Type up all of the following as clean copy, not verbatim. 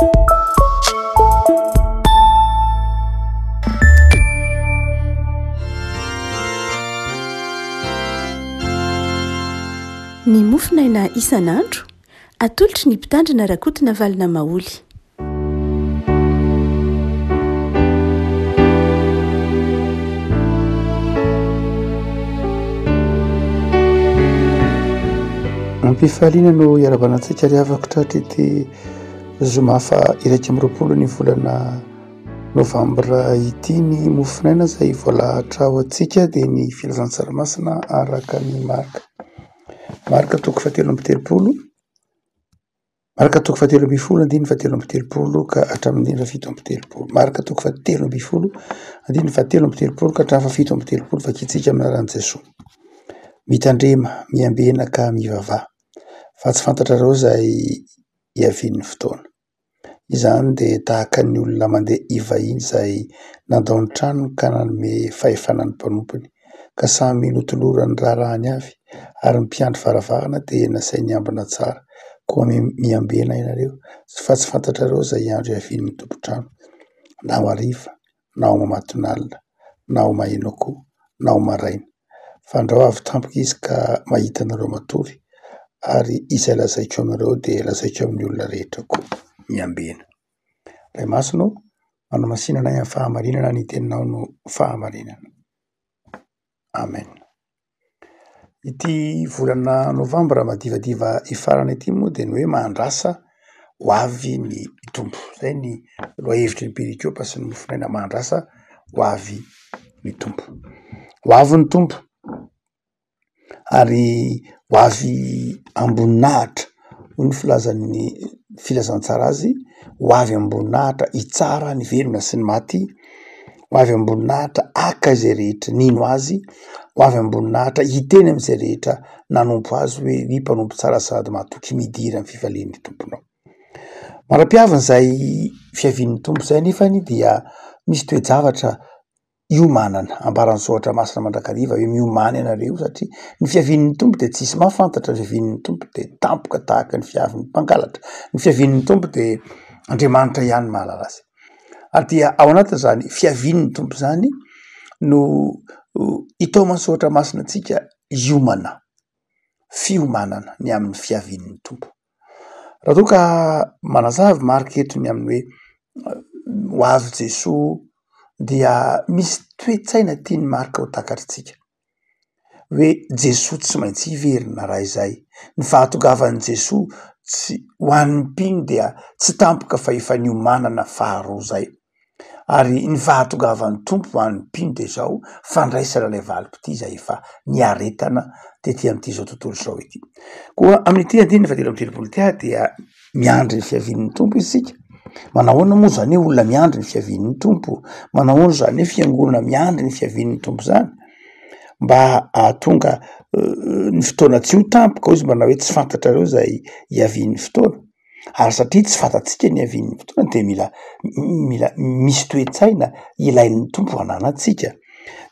Ny mofinaina isan'andro atolotry ny mpitandrina rakotina valina maoly. Ampifaliana no iarabanantsika ry havako tratra ity zoma fa iraika amby roapolo ny volana novambra ity ny mofinaina izay voalahatra ao antsika dia ny filazan-tsaramisina araka ny marika toko fahatelo amby telopolo, marika toko fahatelo amby folo, andininy fahatelo amby telopolo ka hatramin'ny andininy fafito amby telopolo, marika toko fahatelo amby folo, andininy fahatelo amby telopolo ka hatramin'ny fafito amby telopolo, vakitsika amin'ny anaran'i Jesosy. Mitandrema, miambena ka mivavaha, fa tsy fantatrareo izay hiavian'ny fotoana. Izany dia tahaka ny olona mandeha ivahiny izay nandao ny tranony ka nanome fahefana ny mpanompony ka samy notolorany rarahany avy ary ny mpiandry varavarana dia nasainy ambina tsara koa miambena ianareo fa tsy fantatrareo izay andro hiavian'ny tompontrano, na ho hariva, na ho mamatonalina, na ho maheno koa, na ho maraina. Fa andrao avy tampoka izy ka mahita anareo matory ary izay lazaiko aminareo dia lazaiko amin'ny olona rehetra koa miambena. Ray masonao, manao masinana amin'ny fahamarinana ny teninao no fahamarinana. Amen. Ity volana novambra madivadiva ifarana ity moa dia ny hoe mahandrasa ho avy ny tompo. Izay ny lohahevitry ny perikiopa sy ny mofinaina, mahandrasa ho avy ny tompo. Ho avy ny tompo ary ho avy amboninahitra ho ny filazan'ny filazantsara azy, ho avy amboninahitra hitsara ny velona sy ny maty, ho avy amboninahitra aka izay rehetra nino azy, ho avy amboninahitra hiteny amin'izay rehetra nanompo azy hoe ny mpanompo tsara sady mahatoky midira amin'ny fifalian'ny tomponao. Mara-piavana izay fiavian'ny tompo izay nefany dia misy toe-javatra iomanana, ambaran'ny Zohatra Masina mandrakariva hoe miomana ianareo satria ny fiavian'ny tompo dia tsisy mahafantatra. Ny fiavian'ny tompo dia tampoka tahaka ny fiavin'ny mpangalatra. Ny fiavian'ny tompo dia Andriamanitra ihany mahalala azy. Ary dia ao anatin'izany fiavian'ny tompo izany no itao mansoatra masina antsika hiomana, fiomanana ny amin'ny fiavian'ny tompo. Raha toa ka manazava marika eto ny amin'ny hoe ho avy Jesosy dia misy toe-tsaina tiany marika ho takatritsika hoe Jesosy tsy maintsy hiverina raha izay. Ny fahatogavan'i Jesosy tsy ho an'ny mpino dia tsy tampoka fa efa niomanana faharoa izay. Ary ny fahatogavan'ny tompo ho an'ny mpino dia izao fandraisana ilay valim-potia izay efa niaretana tetỳ amin'ity izao tontolo izao ity. Koa amin'ity andininy fahatelo amby telopolo ity dia miandry ny fiavian'ny tompo isika. Manahoana moa izany hoe olona miandry ny fiavian'ny tompo? Manahoana izany hoe fiangonana miandry ny fiavian'ny tompo izany? Mba ahatonga ny fotoana tsy ho tampoka izy mba hoe tsy fantatrareo izay hiavian'ny fotoana. Ary satria tsy fantatsika ny hiavian'ny fotoana dia mila misy toe-tsaina ilain'ny tompo hananantsika.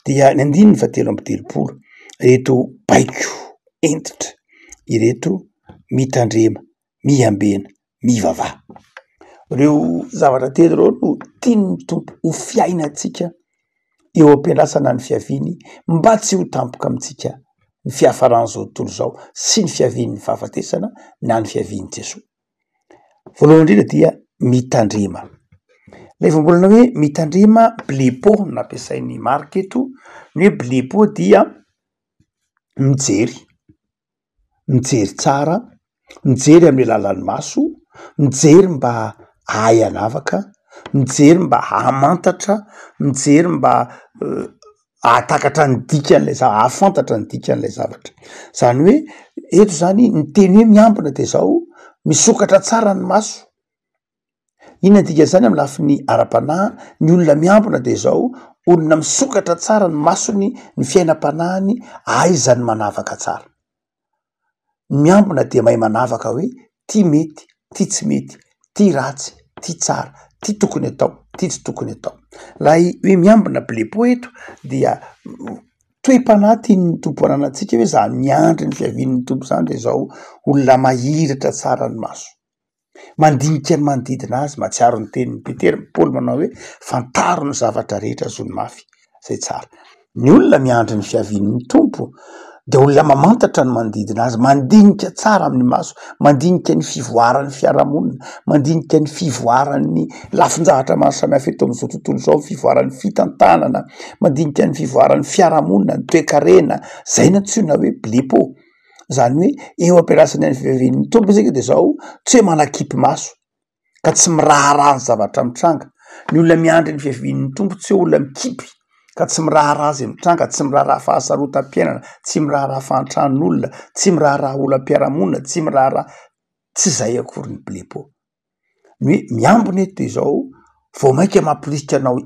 Dia ny andininy fahatelo amby telopolo, ireto baiko entitra, ireto mitandrema, miambena, mivavaha. Ireo zavatra telo ireo no tian'ny tompo ho fiainantsika eo am-piandrasana ny fiaviany mba tsy ho tampoka amintsika ny fiafaran'izao tontolo izao sy ny fiavian'ny fahafatesana na ny fiavian'i Jesosy. Voalohany indrindra dia mitandrema. Ilay voambolana hoe mitandrema blepo nampiasain'ny marika eto. Ny hoe blepo dia mijery tsara, mijery amin'ny alalan'ny maso, mijery mba ahay hanavaka, mijery mba hamantatra, mijery mba ahatakatra ny dikan'ilay zavatra, ahafantatra ny dikan'ilay zavatra. Izany hoe eto izany ny teny hoe miambina dia izao misokatra tsara ny maso. Inona dikan'izany amin'ny lafiny ara-panahy? Ny olona miambina dia izao olona misokatra tsara ny masony, ny fiainam-panahiny, ahaizany manavaka tsara. Miambina dia mahay manavaka hoe ty mety, ty tsy mety, ty ratsy, ty tsara, ty tokony atao, ty tsy tokony atao. Lay hoe miambina blepo eto dia toe-panahy tian'ny tompo ananantsika hoe za miandry ny fiavian'ny tompo izany dia izao olona mahiratra tsara ny maso, mandinika ny manodidina azy matsiaro ny tenin'ny Petera Paoly manao hoe fantaro ny zavatra rehetra azony mafy zay tsara. Ny olona miandry ny fiavian'ny tompo de olona mamantatra ny manodidina azy, mandinika tsara amin'ny maso, mandinika ny fivoaran'ny fiarahamonina, mandinika ny fivoaran'ny lafin-javatra maro samihafa eto amin'izao tontolo izao, fivoaran'ny fitantanana, mandinika ny fivoaran'ny fiarahamonina, ny toe-karena, zay no antsoina hoe blepo. Zany hoe eo ampiarasany any fiavian'ny tompo isika de zao tsy hoe manakipy maso ka tsy miraharaha ny zavatra mitranga. Ny olona miandry ny fiavian'ny tompo tsy hoe olona mikipy ka tsy miraharaha azy mitranga, tsy miraharaha fahasarotam-piainana, tsy miraharaha fahantrahan'olona, tsy miraharaha olam-piarahamonina, tsy miraharaha, tsy zay akory ny blepo. Ny hoe miambina eto de zao vao mainka mampirisika anao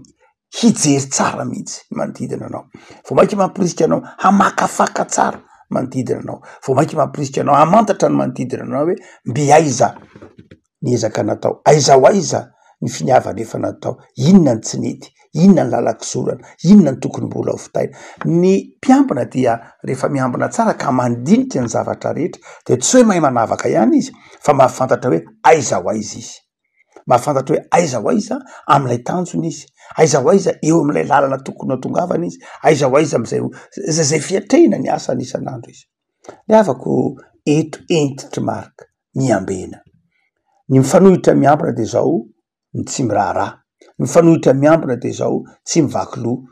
hijery tsara mihitsy manodidina anao, vao mainka mampirisika anao hamakafaka tsara manodidina anao, vao mainka mampirisika anao hamantatra ny manodidina anao hoe mbe aiza ny ezaka natao, aiza ho aiza ny finiavana efa natao, inona ny tsy nety, inona ny lalak'izorana, inona ny tokony mbola ho fitaina. Ny mpiambina dia rehefa miambina tsara ka mandinika ny zavatra rehetra de tsy hoe mahay manavaka ihany izy fa mahafantatra hoe aiza ho aiza izy, mahafantatra hoe aiza ho aiza amin'ilay tanjony izy, aiza ho aiza eo amin'ilay lalana tokony hatongavana izy, aiza ho aiza am'izay zay fiatrehina ny asa ny isan'andro izy. Le avako eto entitry marika miambena. Ny mifanohitra miambina de zao ny tsy miraharaha, ny mifanohitra miambina de zao tsy mivaky loha,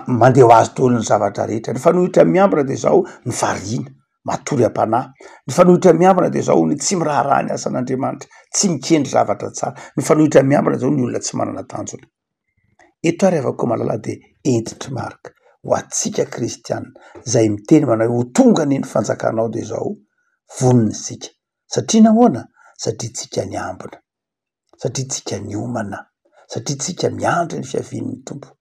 mandeha ho azy daholo ny zavatra rehetra. Ny fanohitra miambina de zao ny variana, matory am-panahy. Ny fanohitra miambina de zao ny tsy miraharaha ny asan'Andriamanitra, tsy mikendry zavatra tsara. Ny fanohitra miambina zao ny olona tsy manana tanjona. Eto ary avako malala de entitry marika ho atsika kristianina zay miteny manao ho tonga ny fanjakanao de zao vonona sika. Satria nahoana? Satria tsika niambina, satria tsika niomana, satria tsika miandry ny fiavian'ny tompo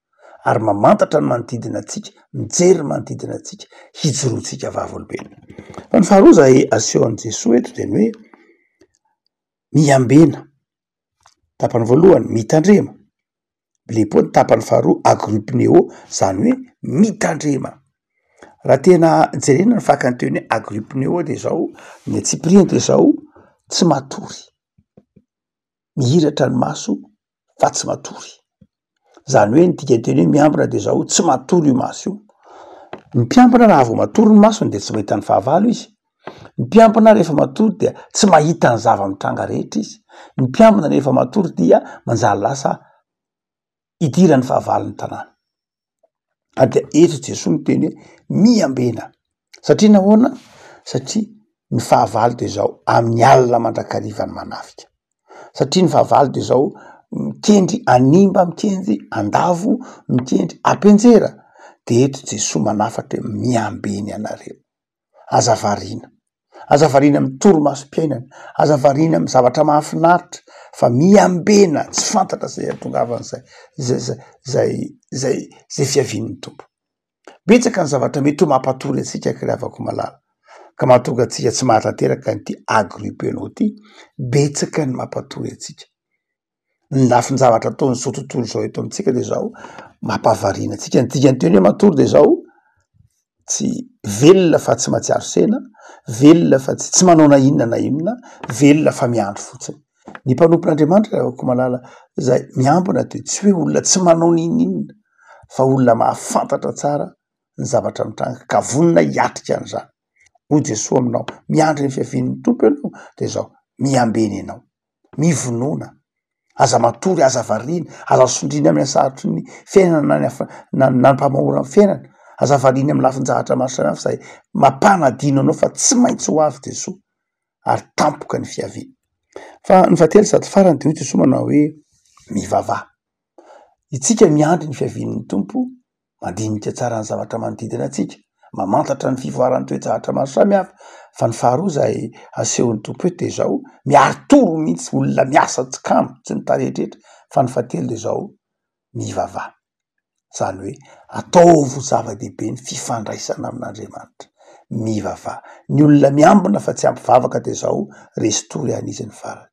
ary mamantatra ny manodidina atsika, mijery ny manodidina atsika, hijoroantsika vavolombelona. Fa ny faharoa zay aseho an' Jesosy eto de ny hoe miambena. Tapany voalohany mitandrema, blepo ny tapany faharoa agripneo, zany hoe mitandrema. Raha tena jerena ny fakany teny hoe agripneo de zao ny Tsipriana de zao tsy matory, mihiratra ny maso fa tsy matory. Zany hoe ny dikany hoe miambina de zao tsy matory io maso io. Ny mpiambina raha vao matory ny masony de tsy mahita ny fahavalo izy. Ny mpiambina rehefa matory dia tsy mahita ny zava-mitranga rehetra izy. Ny mpiambina rehefa matory dia manjary lasa idirany fahavalon'ny tanàna. Ary de eto Jesosy no teny hoe miambena. Satria nahoana? Satria ny fahavalo de zao amin'ny alina mandrakariva ny manafika. Satria ny fahavalo de zao mikendry animba, mikendry andavo, mikendry ampenjera. De eto Jesosy manafatra hoe miambeny anareo. Aza variana. Aza variana amin'ny torimasom-piainana, aza variana amin'ny zavatra mahafinaritra, fa miambena tsy fantatra zay atongavana zay fiavian'ny tompo. Betsaka ny zavatra mety ho mampatory atsika havako malala, ka mahatonga atsika tsy mahatanteraka n'ity agripneo ty, betsaka ny mampatory atsika. Ny lafiny zavatra ataony zao tontolo zao eto amitsika de zao mampahavariana atsika. Ny dikany teny hoe matory de zao tsy velona fa tsy matsiaro sena, velona fa tsy manao na inona, velona fa miandro fotsiny. Ny mpanompon'Andriamanitra havako malala zay miambina de tsy hoe olona tsy manao n'inona, fa olona mahafantatra tsara ny zavatra mitranga ka vonona hiatrika an'izany. Hoy Jesosy aminao, miandry ny fiavian'ny tompo ianao de zao miambena ianao, mivonona, aza matory, aza variana, aza sondrina amin'ny asarotry ny fiainana na ny mpamahora amin'ny fiainana, aza variana amin'ny lafin-jahatra maro samihafa zay mampanadino anao fa tsy maintsy ho avy Jesosy ary tampoka ny fiaviana. Fa ny fahatelo sady farany de hoy Jesosy manao hoe mivavaha. Itsika miandry ny fiavian'ny tompo, mandinika tsara ny zavatra manodidina atsika, mamantatra ny fivoaran'ny toe-jahatra maro samihafa. Fa ny faharoa zay asehon'ny tompo eto de zao miarotoro mihitsy olona miasa tsy kamo, tsy mitarehitrehitra. Fa ny fahatelo de zao mivavaha. Zany hoe ataovo zava-dehibe ny fifandraisana amin'Andriamanitra, mivavaha. Ny olona miambina fa tsy ampivavaka de zao resy tory an'izy ny farany.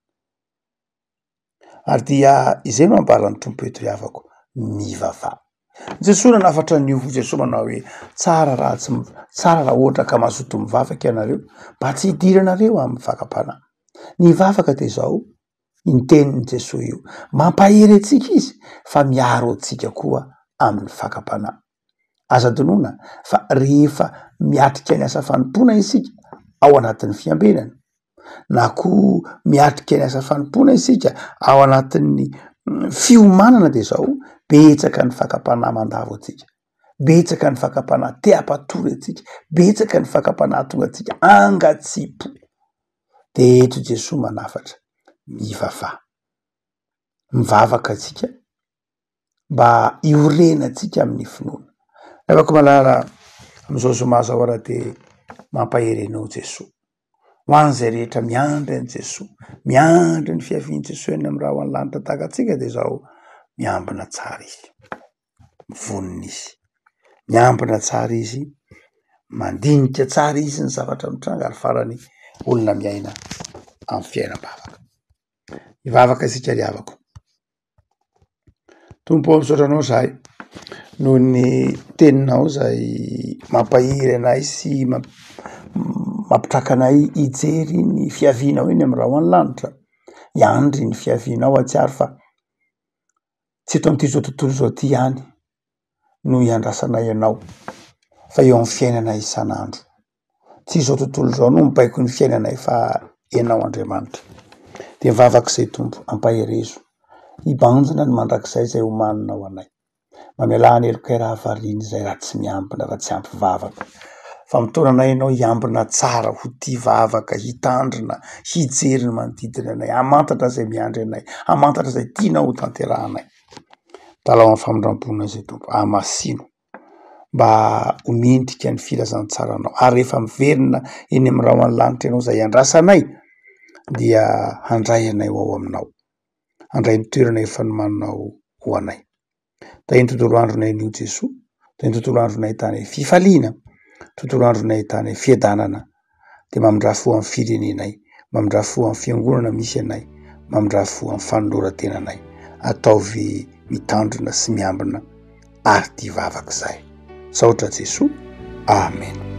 Ary dia izay no ambaran'ny tompo eto ry havako, mivavaha. Jesosy nanafatra an'io, Jesosy manao hoe tsara raha ohatra ka mazoto mivavaka ianareo mba tsy hidiranareo amin'ny fakam-panahy. Ny vavaka de zao ny tenin'i Jesosy io mampahery atsika izy fa miaro atsika koa amin'ny fakapana. Aza donona fa rehefa miatrika ny asa fanompona isika ao anatin'ny fiambenana na koa miatrika ny asa fanompona isika ao anatin'ny fiomanana de zao betsaka ny fakapana mandavo atsika, betsaka ny fakapana te-apatory atsika, betsaka ny fakapana tonga atsika angatsipo. De eto Jesosy manafatra mivavah, mivavaka atsika mba iorena atsika amin'ny finoana. Afaka malala am'izao zoma zao ara de mampahery anao Jesosy. Ho an'izay rehetra miandry an' Jesosy, miandry ny fiavian' Jesosy eny amin'ny raha ho any lanitra tahaka atsika de zao miambina tsara izy, vonona izy, miambina tsara izy, mandinika tsara izy ny zavatra mitranga ary farany olona miaina amin'ny fiainam-bavaka. Mivavaka isika ry havako. Tompo misaotranao zahay noho ny teninao zay mampahery anay sy mampitraka anay hijery ny fiavianao eny amin'ny raha ho any lanitra. Iandry ny fiavianao atsiary fa tsy eto am'ty zao tontolo zao ty ihany no iandrasanay anao fa eo amin'ny fiainanay isan'andro. Tsy zao tontolo zao no mibaiko ny fiainanay fa ianao Andriamanitra. De mivavak'izay Tompo, ampaherezo, ibanjina ny mandrakizay zay omaninao anay. Mamelany heloka raha variany zay raha tsy miambina, raha tsy ampy vavaka. Fa mitonanay ianao hiambina tsara ho ty vavaka, hitandrina, hijery ny manodidina anay, hamantatra zay miandry anay, hamantatra zay tianao ho tanterahanay. Talao amin'ny famindram-pona zay Tompo, amasino mba ho mendrika ny filazantsaranao. Ary rehefa miverina eny amin'ny raha ho any lanitra ianao zay andrasanay dia handray anay ao aminao, handray ny toerana efa nomaninao ho anay. Da iny tontolo andronay anio Jesosy, da iny tontolo andronay ahitana fifaliana, tontolo andronay ahitana fiadanana, de mamindrafo amin'ny firenenay, mamindrafo amin'ny fiangonana misy anay, mamindrafo amin'ny fanoloran-tenanay. Ataovy mitandrina sy miambina ary ty vavaka zay. Saotra Jesosy. Amen.